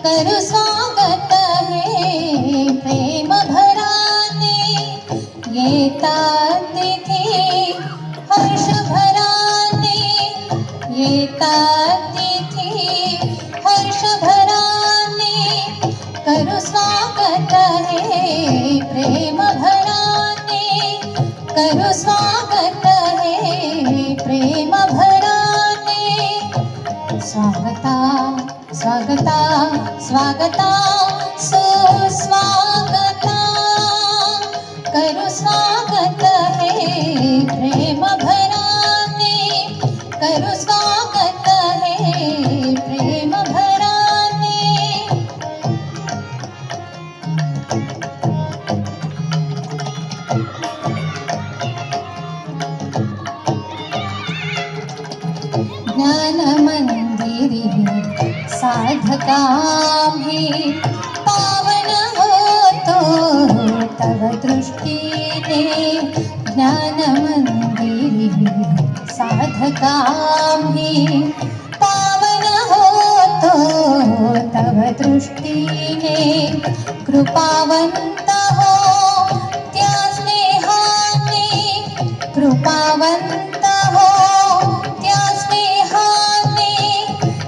करु स्वागत हे प्रेम भराने, येतात तिथी हर्ष भराने, येतात तिथी हर्ष भराने, करु स्वागत हे प्रेम भराने, करु स्वागत हे प्रेम भराने। स्वागता स्वागता स्वागता सुस्वागता, करु स्वागत हे प्रेम भराने, करु स्वागत हे प्रेम भराने। ज्ञान मंदिरी साधकाम्ही, पावन होतो तव दृष्टीने। ज्ञान मंदिरी साधकाम्ही, पावन होतो तव दृष्टीने। कृपावंत हो त्या स्नेहाने, कृपावंत हो त्या स्नेहाने,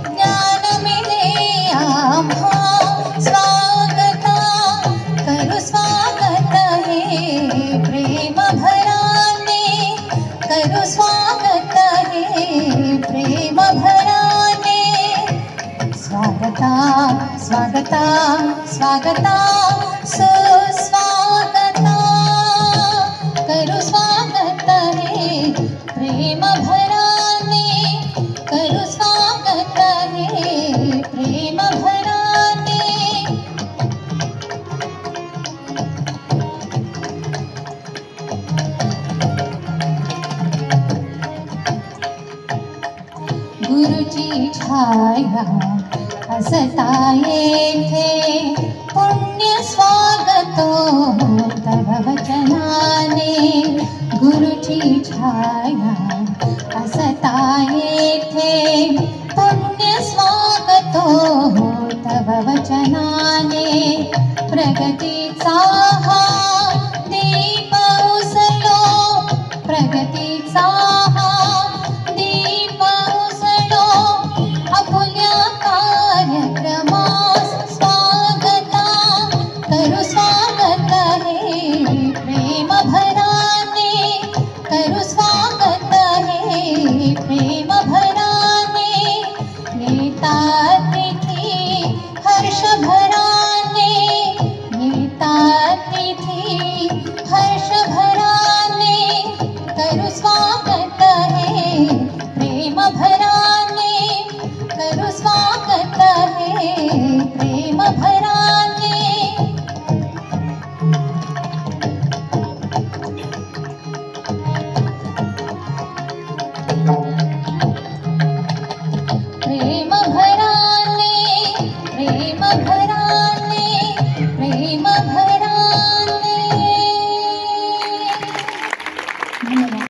ज्ञान मिळे आम्हा स्वागता। करु स्वागत हे प्रेम भराने, करु स्वागत हे प्रेम भराने। स्वागता स्वागता स्वागता सुस्वागता, करु स्वागत हे प्रेम भराने, करु स्वागत हे प्रेम भराने। गुरुची छाया असता येथे, पुण्य स्वागतो तव वचनाने। गुरुची छाया असता येथे, पुण्य स्वागतो तव वचनाने। प्रगतीचा